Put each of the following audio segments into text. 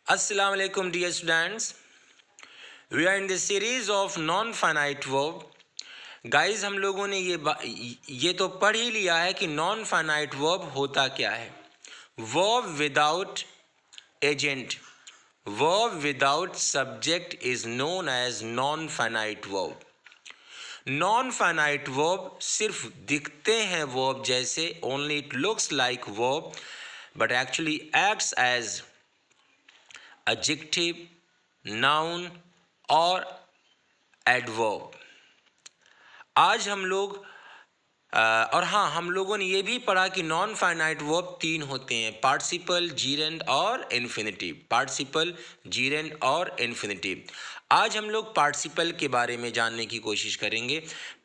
Assalamu alaikum dear students. We are in the series of non-finite verb. Guys, हम लोगों ने ये तो पढ़ ही लिया है कि नॉन फाइनाइट वर्ब होता क्या है. Verb without agent, verb without subject is known as non finite verb. Non finite verb सिर्फ दिखते हैं वर्ब जैसे, only it looks like verb but actually acts as adjective, noun और adverb. आज हम लोग और हाँ, हम लोगों ने ये भी पढ़ा कि नॉन फाइनाइट वर्ब तीन होते हैं: पार्टिसिपल, जीरेंड और इन्फिनिटिव. पार्टिसिपल, जीरेंड और इन्फिनिटिव. आज हम लोग पार्टिसिपल के बारे में जानने की कोशिश करेंगे.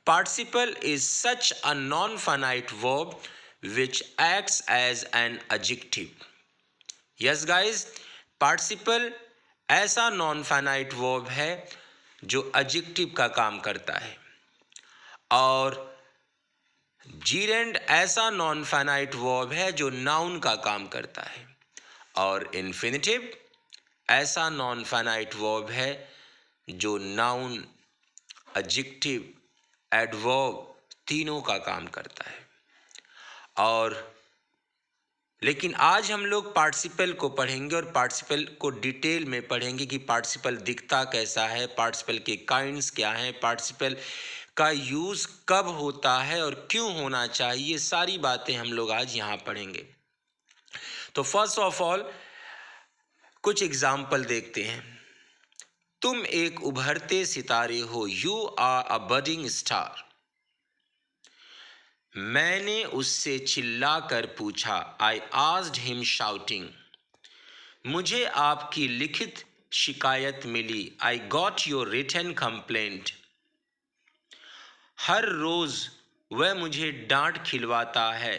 Participle is such a non finite verb which acts as an adjective. Yes guys, participle ऐसा नॉन फाइनाइट वर्ब है जो एडजेक्टिव का काम करता है, और जीरेंड ऐसा नॉन फाइनाइट वर्ब है जो नाउन का काम करता है, और इन्फिनिटिव ऐसा नॉन फाइनाइट वर्ब है जो नाउन, एडजेक्टिव, एडवर्ब तीनों का काम करता है. और लेकिन आज हम लोग पार्टिसिपल को पढ़ेंगे और पार्टिसिपल को डिटेल में पढ़ेंगे कि पार्टिसिपल दिखता कैसा है, पार्टिसिपल के काइंड्स क्या हैं, पार्टिसिपल का यूज़ कब होता है और क्यों होना चाहिए. सारी बातें हम लोग आज यहाँ पढ़ेंगे. तो फर्स्ट ऑफ ऑल कुछ एग्जाम्पल देखते हैं. तुम एक उभरते सितारे हो, you are a budding star. मैंने उससे चिल्लाकर पूछा, आई आस्क्ड हिम शाउटिंग. मुझे आपकी लिखित शिकायत मिली, I got your written complaint. हर रोज वह मुझे डांट खिलवाता है,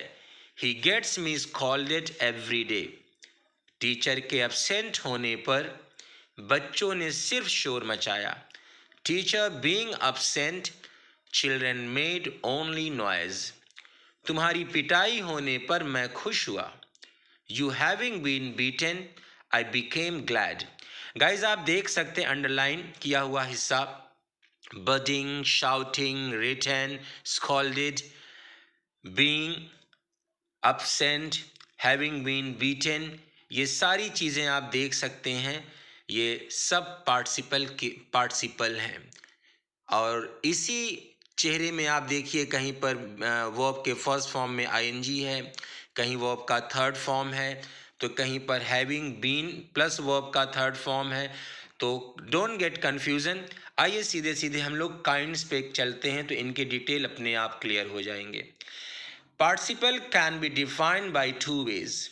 he gets me scolded every day. Teacher के एब्सेंट होने पर बच्चों ने सिर्फ शोर मचाया. Teacher being absent, children made only noise. तुम्हारी पिटाई होने पर मैं खुश हुआ. You having been beaten, I became glad. Guys, आप देख सकते हैं अंडरलाइन किया हुआ हिस्सा, budding, shouting, written, scolded, being absent, having been beaten, ये सारी चीज़ें आप देख सकते हैं. ये सब पार्टिसिपल हैं. और इसी चेहरे में आप देखिए, कहीं पर वर्ब के फर्स्ट फॉर्म में आईएनजी है, कहीं वर्ब का थर्ड फॉर्म है, तो कहीं पर हैविंग बीन प्लस वर्ब का थर्ड फॉर्म है. तो डोंट गेट कन्फ्यूजन. आइए सीधे सीधे हम लोग काइंड्स पे चलते हैं, तो इनके डिटेल अपने आप क्लियर हो जाएंगे. Participle can be defined by two ways,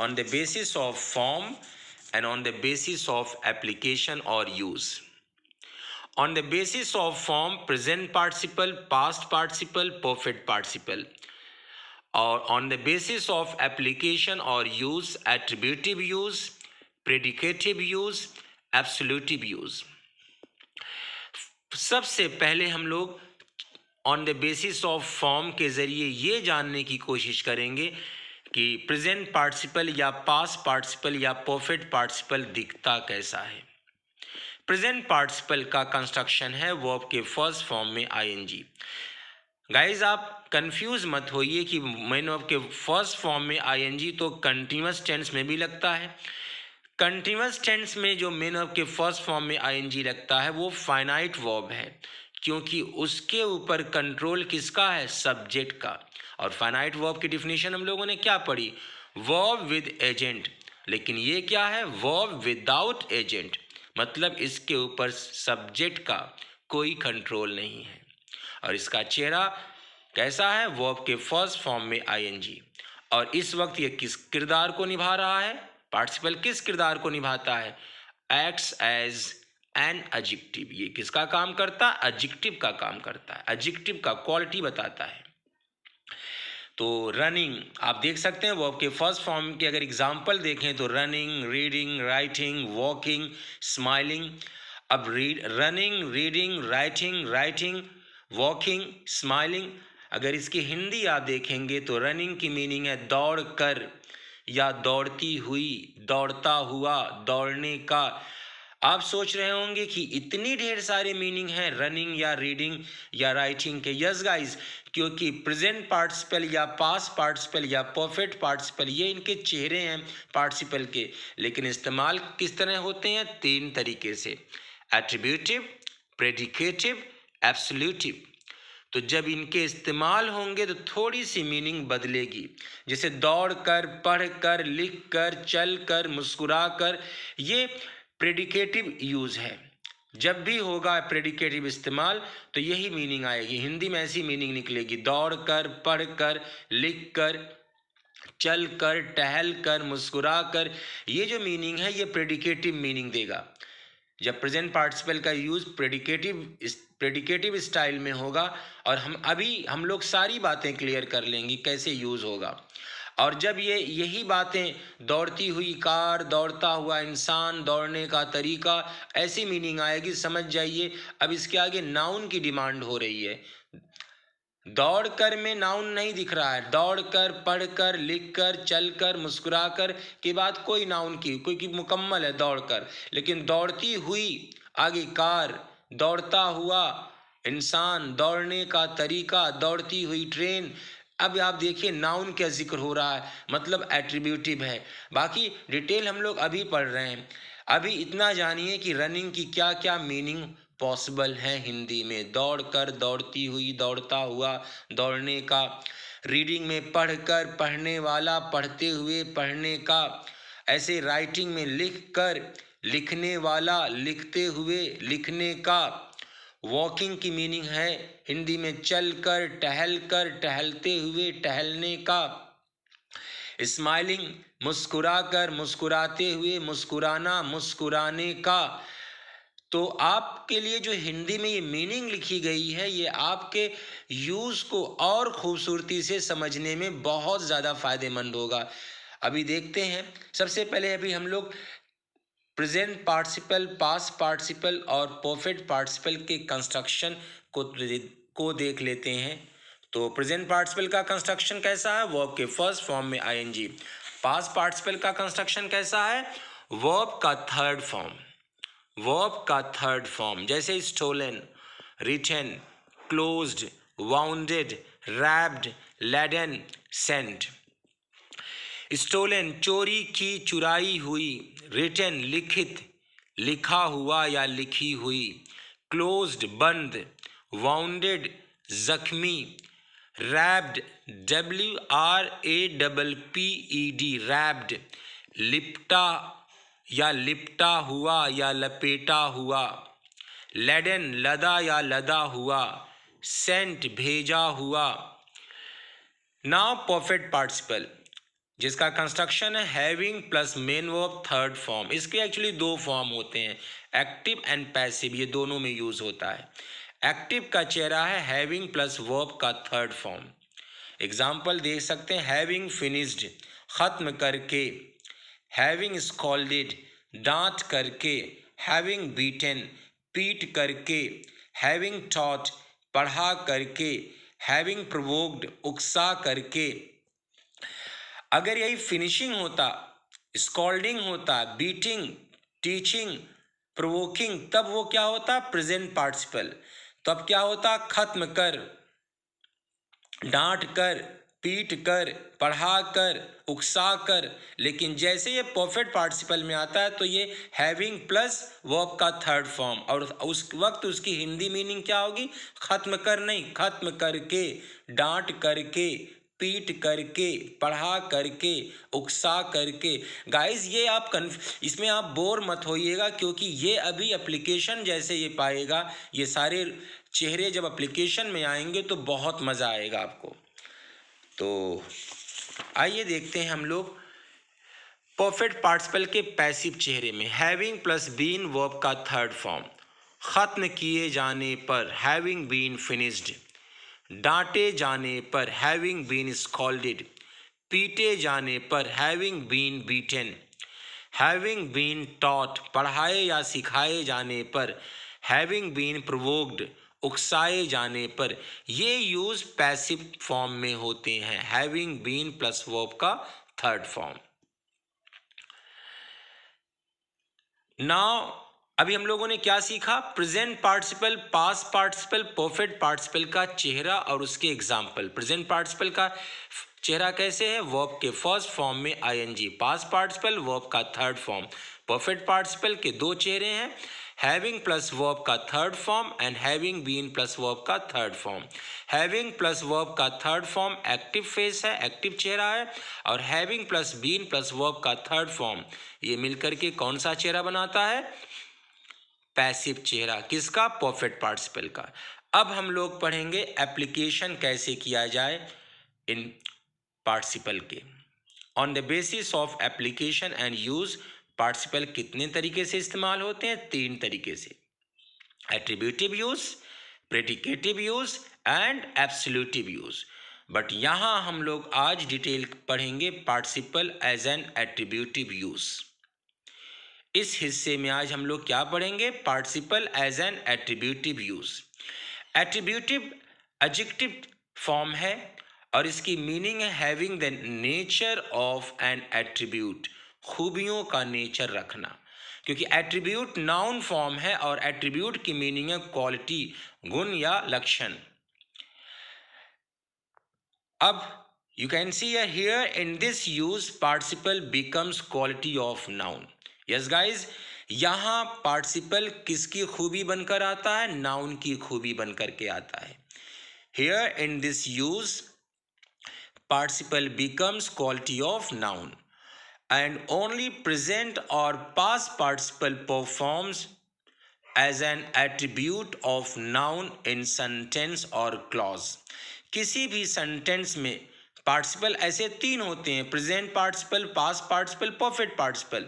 on the basis of form and on the basis of application or use. On the basis of form, present participle, past participle, perfect participle. Or on the basis of application or use, attributive use, predicative use, absolutive use. सबसे पहले हम लोग on the basis of form के ज़रिए ये जानने की कोशिश करेंगे कि प्रेजेंट पार्टिसिपल या पास्ट पार्टिसिपल या परफेक्ट पार्टिसिपल दिखता कैसा है. प्रेजेंट पार्टिसिपल का कंस्ट्रक्शन है वर्ब के फर्स्ट फॉर्म में आईएनजी. गाइज, आप कंफ्यूज मत होइए कि मेन वर्ब के फर्स्ट फॉर्म में आईएनजी तो कंटिन्यूअस टेंस में भी लगता है. कंटिन्यूअस टेंस में जो मेन वर्ब के फर्स्ट फॉर्म में आईएनजी लगता है वो फाइनाइट वर्ब है, क्योंकि उसके ऊपर कंट्रोल किसका है? सब्जेक्ट का. और फाइनाइट वर्ब की डिफिनीशन हम लोगों ने क्या पढ़ी? Verb with agent. लेकिन ये क्या है? वर्ब विदाउट एजेंट, मतलब इसके ऊपर सब्जेक्ट का कोई कंट्रोल नहीं है. और इसका चेहरा कैसा है? वर्ब के फर्स्ट फॉर्म में आईएनजी. और इस वक्त ये किस किरदार को निभा रहा है? पार्टिसिपल किस किरदार को निभाता है? Acts as an adjective. ये किसका काम करता है? एडजेक्टिव का काम करता है. एडजेक्टिव का क्वालिटी बताता है. तो रनिंग आप देख सकते हैं, वर्ब के फर्स्ट फॉर्म के अगर एग्जाम्पल देखें तो running, reading, writing, walking, smiling. अब running, reading, writing, walking, smiling, अगर इसकी हिंदी आप देखेंगे तो रनिंग की मीनिंग है दौड़ कर, या दौड़ती हुई, दौड़ता हुआ, दौड़ने का। आप सोच रहे होंगे कि इतनी ढेर सारे मीनिंग हैं रनिंग या रीडिंग या राइटिंग के। यस गाइस, क्योंकि प्रेजेंट पार्टिसिपल या पास्ट पार्टिसिपल या परफेक्ट पार्टिसिपल ये इनके चेहरे हैं पार्टिसिपल के, लेकिन इस्तेमाल किस तरह होते हैं? 3 तरीके से, एट्रीब्यूटिव, प्रेडिकेटिव, एब्सोल्यूटिव। तो जब इनके इस्तेमाल होंगे तो थोड़ी सी मीनिंग बदलेगी। जैसे दौड़ कर, पढ़ कर, लिख कर, चल कर, मुस्कुरा कर, ये प्रेडिकेटिव यूज़ है। जब भी होगा प्रेडिकेटिव इस्तेमाल तो यही मीनिंग आएगी। हिंदी में ऐसी मीनिंग निकलेगी, दौड़ कर, पढ़ कर, लिख कर, चल कर, टहल कर, मुस्कुरा कर। ये जो मीनिंग है ये प्रेडिकेटिव मीनिंग देगा। जब प्रेजेंट पार्टिसिपल का यूज़ प्रेडिकेटिव स्टाइल में होगा, और हम लोग सारी बातें क्लियर कर लेंगे कैसे यूज़ होगा। और जब यही बातें दौड़ती हुई कार, दौड़ता हुआ इंसान, दौड़ने का तरीका, ऐसी मीनिंग आएगी, समझ जाइए। अब इसके आगे नाउन की डिमांड हो रही है। दौड़ कर में नाउन नहीं दिख रहा है। दौड़ कर, पढ़ कर, लिख कर, चल कर, मुस्कुरा कर के बाद कोई नाउन की कोई मुकम्मल है दौड़ कर, लेकिन दौड़ती हुई आगे कार, दौड़ता हुआ इंसान, दौड़ने का तरीका, दौड़ती हुई ट्रेन। अब आप देखिए नाउन का जिक्र हो रहा है, मतलब एट्रीब्यूटिव है। बाकी डिटेल हम लोग अभी पढ़ रहे हैं। अभी इतना जानिए कि रनिंग की क्या क्या मीनिंग पॉसिबल है हिंदी में। दौड़ कर, दौड़ती हुई, दौड़ता हुआ, दौड़ने का। रीडिंग में पढ़ कर, पढ़ने वाला, पढ़ते हुए, पढ़ने का। ऐसे राइटिंग में लिख कर, लिखने वाला, लिखते हुए, लिखने का। वॉकिंग की मीनिंग है हिंदी में चल कर, टहल कर, टहलते हुए, टहलने का। स्माइलिंग मुस्कुरा कर, मुस्कुराते हुए, मुस्कुराना, मुस्कुराने का। तो आपके लिए जो हिंदी में ये मीनिंग लिखी गई है ये आपके यूज़ को और खूबसूरती से समझने में बहुत ज़्यादा फायदेमंद होगा। अभी देखते हैं, सबसे पहले अभी हम लोग प्रेजेंट पार्टिसिपल, पास्ट पार्टिसिपल और परफेक्ट पार्टिसिपल के कंस्ट्रक्शन को देख लेते हैं। तो प्रेजेंट पार्टिसिपल का कंस्ट्रक्शन कैसा है? वर्ब के फर्स्ट फॉर्म में आईएनजी। पास्ट पार्टिसिपल का कंस्ट्रक्शन कैसा है? वर्ब का थर्ड फॉर्म। वर्ब का थर्ड फॉर्म, जैसे stolen, written, closed, wounded, wrapped, laden, sent. Stolen चोरी की, चुराई हुई। रिटन लिखित, लिखा हुआ या लिखी हुई। क्लोज्ड बंद। वाउंडेड जख्मी। रैप्ड WRAPPED रैप्ड लिपटा या लिपटा हुआ या लपेटा हुआ। लेडन लदा या लदा हुआ। सेंट भेजा हुआ। नाउ परफेक्ट पार्टिसिपल, जिसका कंस्ट्रक्शन है having plus main verb third form. इसके एक्चुअली 2 फॉर्म होते हैं, एक्टिव एंड पैसिव, ये दोनों में यूज होता है। एक्टिव का चेहरा है हैविंग प्लस वर्ब का थर्ड फॉर्म। एग्जाम्पल देख सकते हैं, हैविंग फिनिश्ड खत्म करके, हैविंग स्कॉल्डेड डांट करके, हैविंग बीटन पीट करके, हैविंग टॉट पढ़ा करके, हैविंग प्रोवोक्ड उकसा करके। अगर यही फिनिशिंग होता, स्कॉल्डिंग होता, बीटिंग, टीचिंग, प्रोवोकिंग, तब वो क्या होता? Present participle. तब क्या होता? खत्म कर, डांट कर, पीट कर, पढ़ा कर, उकसा कर। लेकिन जैसे ये परफेक्ट पार्टिसिपल में आता है तो ये हैविंग प्लस वर्ब का थर्ड फॉर्म, और उस वक्त उसकी हिंदी मीनिंग क्या होगी? खत्म कर नहीं, खत्म करके, डांट करके, पीट करके, पढ़ा करके, उकसा करके। गाइस ये आप इसमें आप बोर मत होइएगा, क्योंकि ये अभी एप्लीकेशन जैसे ये पाएगा, ये सारे चेहरे जब एप्लीकेशन में आएंगे तो बहुत मज़ा आएगा आपको। तो आइए देखते हैं हम लोग परफेक्ट पार्टिसिपल के पैसिव चेहरे में। हैविंग प्लस बीन वर्ब का थर्ड फॉर्म। खत्म किए जाने पर, हैविंग बीन फिनिश्ड। डांटे जाने पर, हैविंग बीन स्कॉल्डेड। पीटे जाने पर, having been beaten. Having been taught पढ़ाए या सिखाए जाने पर, हैविंग बीन प्रोवोक्ड उकसाए जाने पर। ये यूज पैसिव फॉर्म में होते हैं, हैविंग बीन प्लस वर्ब का थर्ड फॉर्म। नाउ अभी हम लोगों ने क्या सीखा? Present participle, past participle, perfect participle का चेहरा और उसके एग्जाम्पल। प्रेजेंट पार्टिसिपल का चेहरा कैसे है? वर्ब के फर्स्ट फॉर्म में आईएनजी। पास्ट पार्टिसिपल वर्ब का थर्ड फॉर्म। परफेक्ट पार्टिसिपल के दो चेहरे हैं, हैविंग प्लस वर्ब का third form and having been plus verb का third form. Having plus verb का थर्ड फॉर्म एक्टिव फेस है, एक्टिव चेहरा है, और having plus been plus verb का थर्ड फॉर्म ये मिलकर के कौन सा चेहरा बनाता है? पैसिव चेहरा। किसका? परफेक्ट पार्टिसिपल का। अब हम लोग पढ़ेंगे एप्लीकेशन कैसे किया जाए इन पार्टिसिपल के। On the basis of application and use, participle कितने तरीके से इस्तेमाल होते हैं? 3 तरीके से, attributive use, predicative use and absolutive use. But यहां हम लोग आज डिटेल पढ़ेंगे participle as an attributive use. इस हिस्से में आज हम लोग क्या पढ़ेंगे? Participle as an attributive use. Attributive adjective form है और इसकी मीनिंग है having the nature of an attribute, खूबियों का नेचर रखना। क्योंकि एट्रीब्यूट नाउन फॉर्म है और एट्रीब्यूट की मीनिंग है क्वालिटी, गुण या लक्षण। अब you can see here in this use participle becomes quality of noun. Yes guys, यहाँ participle किसकी खूबी बनकर आता है? noun की खूबी बनकर के आता है। Here in this use participle becomes quality of noun and only present or past participle performs as an attribute of noun in sentence or clause. किसी भी सेंटेंस में पार्टिसिपल ऐसे 3 होते हैं, present participle, past participle, perfect participle.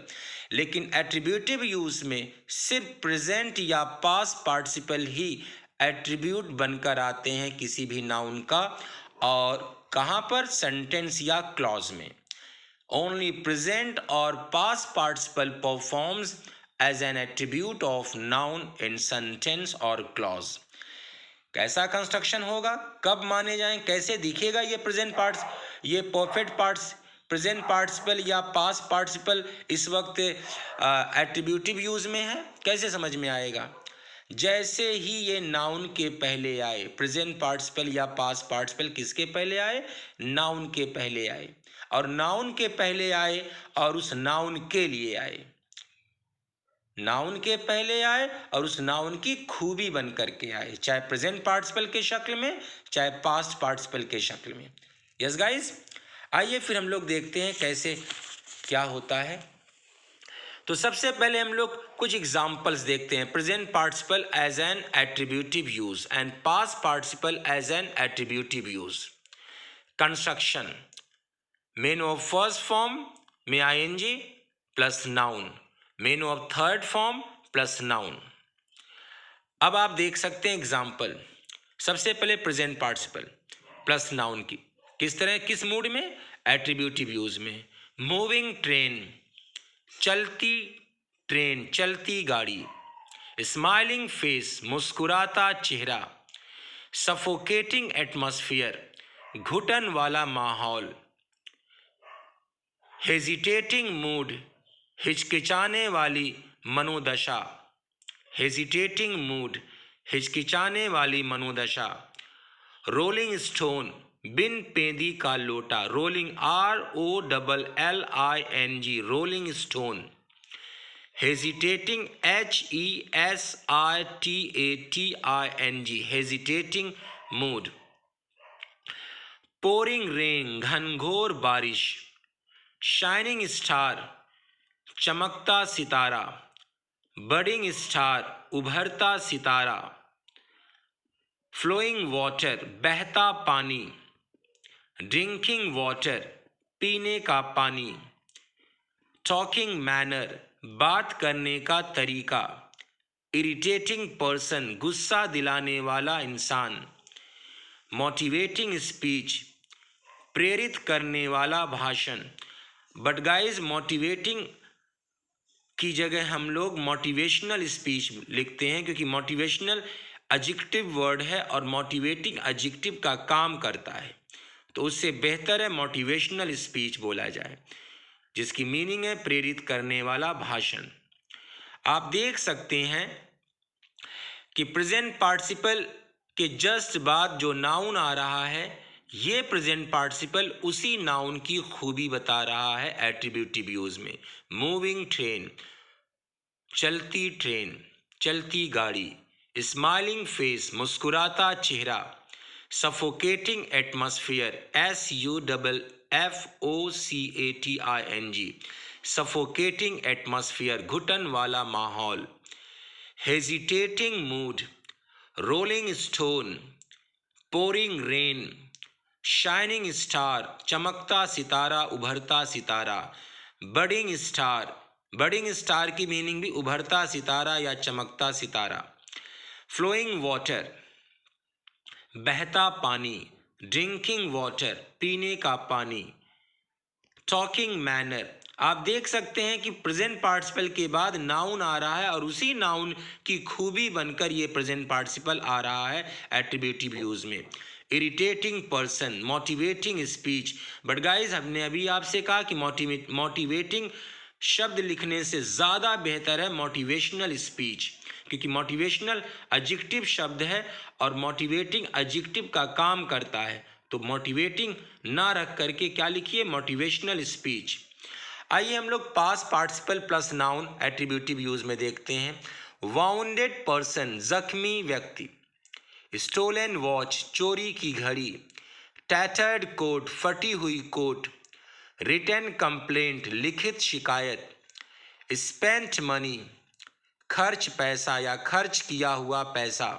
लेकिन attributive use में सिर्फ present या पास्ट पार्टिसिपल ही एट्रीब्यूट बनकर आते हैं किसी भी नाउन का। और कहाँ पर? सेंटेंस या क्लॉज में। Only present or past participle performs as an attribute of noun in sentence or clause. कैसा कंस्ट्रक्शन होगा? कब माने जाएं? कैसे दिखेगा ये प्रेजेंट पार्ट्स, ये परफेक्ट पार्ट्स, प्रेजेंट पार्टिसिपल या पास्ट पार्टिसिपल इस वक्त एट्रीब्यूटिव यूज में है? कैसे समझ में आएगा? जैसे ही ये नाउन के पहले आए, प्रेजेंट पार्टिसिपल या पास्ट पार्टिसिपल किसके पहले आए? नाउन के पहले आए, और नाउन के पहले आए और उस नाउन के लिए आए। नाउन के पहले आए और उस नाउन की खूबी बन करके आए, चाहे प्रेजेंट पार्टिसिपल के शक्ल में, चाहे पास्ट पार्टिसिपल के शक्ल में। यस गाइस, आइए फिर हम लोग देखते हैं कैसे क्या होता है। तो सबसे पहले हम लोग कुछ एग्जाम्पल्स देखते हैं। Present participle as an attributive use and past participle as an attributive use. Construction, main of first form में ING plus noun, main of third form plus noun. अब आप देख सकते हैं एग्जाम्पल। सबसे पहले प्रेजेंट पार्टिसिपल प्लस नाउन की, किस तरह, किस मूड में? एट्रीब्यूटिव यूज में। मूविंग ट्रेन, चलती ट्रेन, चलती गाड़ी। स्माइलिंग फेस, मुस्कुराता चेहरा। सफोकेटिंग एटमॉस्फेयर, घुटन वाला माहौल। हेजिटेटिंग मूड, हिचकिचाने वाली मनोदशा। हेजिटेटिंग मूड, हिचकिचाने वाली मनोदशा। रोलिंग स्टोन, बिन पेंदी का लोटा। Rolling, ROLLING, rolling stone. Hesitating, HESITATING, hesitating mood. Pouring rain, घनघोर बारिश। शाइनिंग स्टार, चमकता सितारा। बडिंग स्टार, उभरता सितारा। फ्लोइंग वाटर, बहता पानी। ड्रिंकिंग वाटर, पीने का पानी। टॉकिंग मैनर, बात करने का तरीका। इरिटेटिंग पर्सन, गुस्सा दिलाने वाला इंसान। मोटिवेटिंग स्पीच, प्रेरित करने वाला भाषण। बट गाइज, मोटिवेटिंग की जगह हम लोग मोटिवेशनल स्पीच लिखते हैं, क्योंकि मोटिवेशनल एडजेक्टिव वर्ड है और मोटिवेटिंग एडजेक्टिव का काम करता है। तो उससे बेहतर है मोटिवेशनल स्पीच बोला जाए, जिसकी मीनिंग है प्रेरित करने वाला भाषण। आप देख सकते हैं कि प्रेजेंट पार्टिसिपल के जस्ट बाद जो नाउन आ रहा है, ये प्रेजेंट पार्टिसिपल उसी नाउन की खूबी बता रहा है एट्रीब्यूटिव यूज में। मूविंग ट्रेन, चलती ट्रेन, चलती गाड़ी। स्माइलिंग फेस, मुस्कुराता चेहरा। Suffocating atmosphere, SUFFOCATING, suffocating atmosphere, घुटन वाला माहौल। Hesitating mood, rolling stone, pouring rain, shining star, चमकता सितारा, उभरता सितारा। बडिंग स्टार, बडिंग स्टार की मीनिंग भी उभरता सितारा या चमकता सितारा। फ्लोइंग वाटर, बहता पानी। ड्रिंकिंग वाटर, पीने का पानी। टॉकिंग मैनर, आप देख सकते हैं कि प्रेजेंट पार्टिसिपल के बाद नाउन आ रहा है और उसी नाउन की खूबी बनकर ये प्रेजेंट पार्टिसिपल आ रहा है एट्रीब्यूटिव यूज में। Irritating person, motivating speech. But guys, हमने अभी आपसे कहा कि मोटिवेटिंग शब्द लिखने से ज़्यादा बेहतर है मोटिवेशनल स्पीच, क्योंकि मोटिवेशनल एडजेक्टिव शब्द है और मोटिवेटिंग एडजेक्टिव का काम करता है। तो मोटिवेटिंग ना रख करके क्या लिखिए, मोटिवेशनल स्पीच। आइए हम लोग past participle plus noun attributive use में देखते हैं। वाउंडेड पर्सन, जख्मी व्यक्ति। स्टोलन वॉच, चोरी की घड़ी। टैटर्ड कोट, फटी हुई कोट। रिटन कंप्लेंट, लिखित शिकायत। स्पेंट मनी, खर्च पैसा या खर्च किया हुआ पैसा।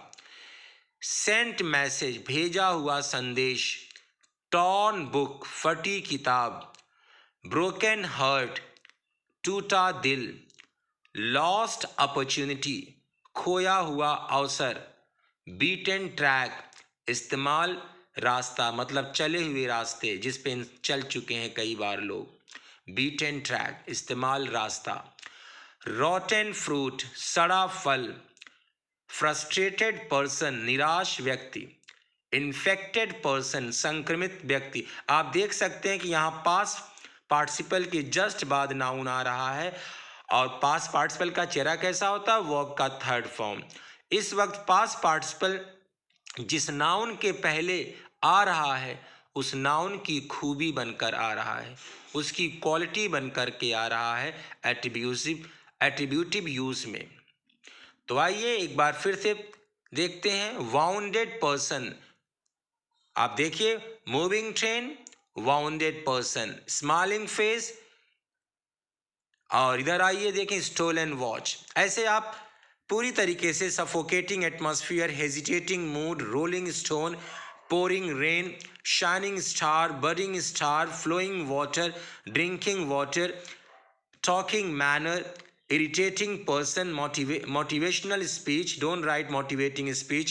सेंट मैसेज, भेजा हुआ संदेश। टॉर्न बुक, फटी किताब। ब्रोकन हार्ट, टूटा दिल। लॉस्ट अपॉर्चुनिटी, खोया हुआ अवसर। बीटन ट्रैक, इस्तेमाल रास्ता, मतलब चले हुए रास्ते जिस पे चल चुके हैं कई बार लोग। बीटन ट्रैक, इस्तेमाल रास्ता। रॉटन फ्रूट, सड़ा फल। फ्रस्ट्रेटेड पर्सन, निराश व्यक्ति। इन्फेक्टेड पर्सन, संक्रमित व्यक्ति। आप देख सकते हैं कि यहाँ पास पार्टिसिपल के जस्ट बाद नाउन आ रहा है और पास पार्टिसिपल का चेहरा कैसा होता है, वर्ब का थर्ड फॉर्म। इस वक्त पास पार्टिसिपल जिस नाउन के पहले आ रहा है उस नाउन की खूबी बनकर आ रहा है, उसकी क्वालिटी बनकर के आ रहा है एट्रीब्यूटिव यूज में। तो आइए एक बार फिर से देखते हैं। वाउंडेड पर्सन, आप देखिए, moving train, bounded person, smiling face, और इधर आइए देखें स्टोलन वॉच। ऐसे आप पूरी तरीके से suffocating atmosphere, hesitating mood, rolling stone, pouring rain, shining star, budding star, flowing water, drinking water, talking manner, irritating person, motivational speech, don't write motivating speech,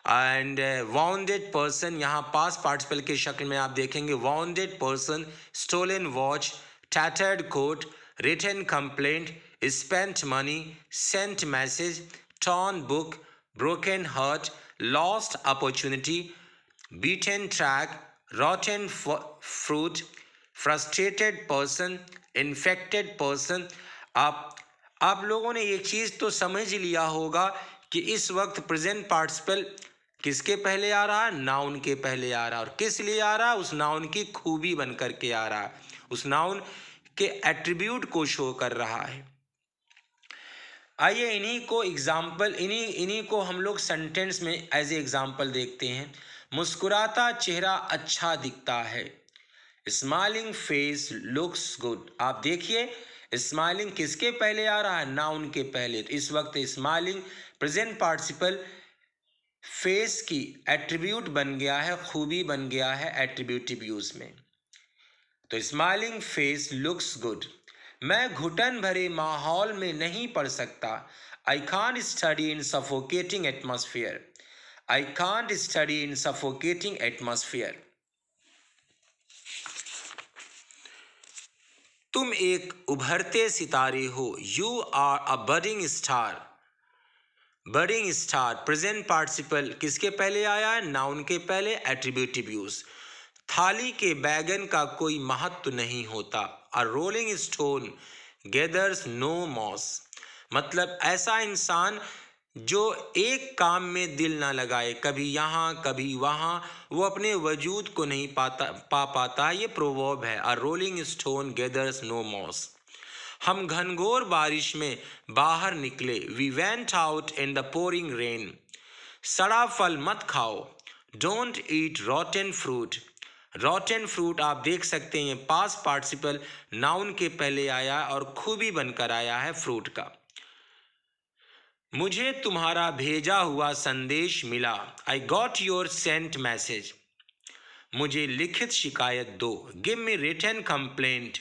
and wounded person, यहाँ past participle के शक्ल में आप देखेंगे wounded person, stolen watch, tattered coat, written complaint, spent money, sent message, torn book, broken heart, lost opportunity, beaten track, rotten fruit, frustrated person, infected person. आप लोगों ने एक चीज़ तो समझ लिया होगा कि इस वक्त प्रेजेंट पार्टिसिपल किसके पहले आ रहा है, नाउन के पहले आ रहा है। और किस लिए आ रहा है, उस नाउन की खूबी बन करके आ रहा है, उस नाउन के एट्रीब्यूट को शो कर रहा है। आइए इन्हीं को हम लोग सेंटेंस में एज ए एग्जाम्पल देखते हैं। मुस्कुराता चेहरा अच्छा दिखता है। Smiling face looks good. आप देखिए स्माइलिंग किसके पहले आ रहा है, नाउन के पहले। तो इस वक्त स्माइलिंग प्रेजेंट पार्टिसिपल फेस की एट्रीब्यूट बन गया है, खूबी बन गया है एट्रीब्यूटिव यूज में। तो स्माइलिंग फेस लुक्स गुड। मैं घुटन भरे माहौल में नहीं पढ़ सकता। I can't study in suffocating atmosphere. I can't study in suffocating atmosphere. तुम एक उभरते सितारे हो। You are a budding star. Budding star present participle किसके पहले आया है, नाउन के पहले, एट्रीब्यूटिव यूज। थाली के बैगन का कोई महत्व नहीं होता। A rolling stone gathers no moss. मतलब ऐसा इंसान जो एक काम में दिल ना लगाए, कभी यहाँ कभी वहाँ, वो अपने वजूद को नहीं पा पाता। ये प्रोवर्ब है, a rolling stone gathers no moss. हम घनघोर बारिश में बाहर निकले, we went out in the pouring rain. सड़ा फल मत खाओ, don't eat rotten fruit. Rotten fruit आप देख सकते हैं पास्ट पार्टिसिपल नाउन के पहले आया और खूबी बनकर आया है फ्रूट का। मुझे तुम्हारा भेजा हुआ संदेश मिला, I got your sent message. मुझे लिखित शिकायत दो, गिव मी रिटन कंप्लेंट।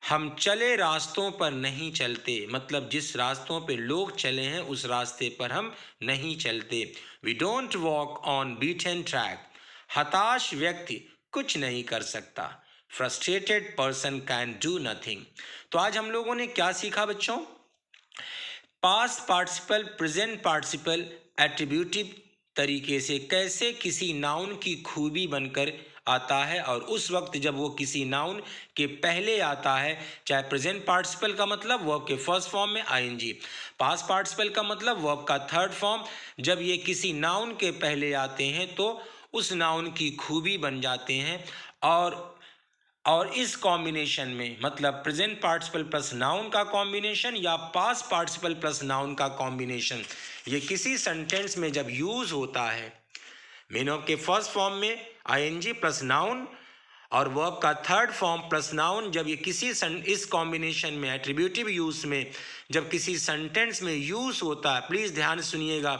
हम चले रास्तों पर नहीं चलते, मतलब जिस रास्तों पे लोग चले हैं उस रास्ते पर हम नहीं चलते। We don't walk on beaten track. हताश व्यक्ति कुछ नहीं कर सकता। Frustrated person can do nothing. तो आज हम लोगों ने क्या सीखा बच्चों? Past participle, present participle attributive तरीके से कैसे किसी नाउन की खूबी बनकर आता है, और उस वक्त जब वो किसी नाउन के पहले आता है, चाहे प्रेजेंट पार्टिसिपल का मतलब वर्ब के फर्स्ट फॉर्म में आईएनजी, पास्ट पार्टिसिपल का मतलब वर्ब का थर्ड फॉर्म, जब ये किसी नाउन के पहले आते हैं तो उस नाउन की खूबी बन जाते हैं। और इस कॉम्बिनेशन में, मतलब प्रेजेंट पार्टिसिपल प्लस नाउन का कॉम्बिनेशन या पास्ट पार्टिसिपल प्लस नाउन का कॉम्बिनेशन, ये किसी सेंटेंस में जब यूज होता है, मेन ऑफ के फर्स्ट फॉर्म में आईएनजी प्लस नाउन और वर्ब का थर्ड फॉर्म प्लस नाउन, जब ये किसी इस कॉम्बिनेशन में एट्रीब्यूटिव यूज में जब किसी सेंटेंस में यूज होता है, प्लीज ध्यान सुनिएगा,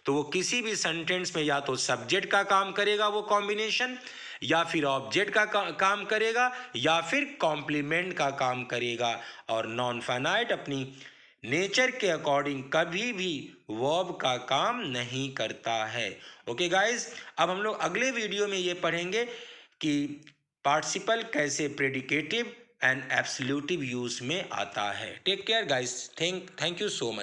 तो वो किसी भी सेंटेंस में या तो सब्जेक्ट का काम करेगा वो कॉम्बिनेशन, या फिर ऑब्जेक्ट का काम करेगा, या फिर कॉम्प्लीमेंट का काम करेगा। और नॉन फाइनाइट अपनी नेचर के अकॉर्डिंग कभी भी वर्ब का काम नहीं करता है। ओके गाइस, अब हम लोग अगले वीडियो में ये पढ़ेंगे कि पार्टिसिपल कैसे प्रेडिकेटिव एंड एब्सोल्यूटिव यूज में आता है। Take care guys, thank you so much.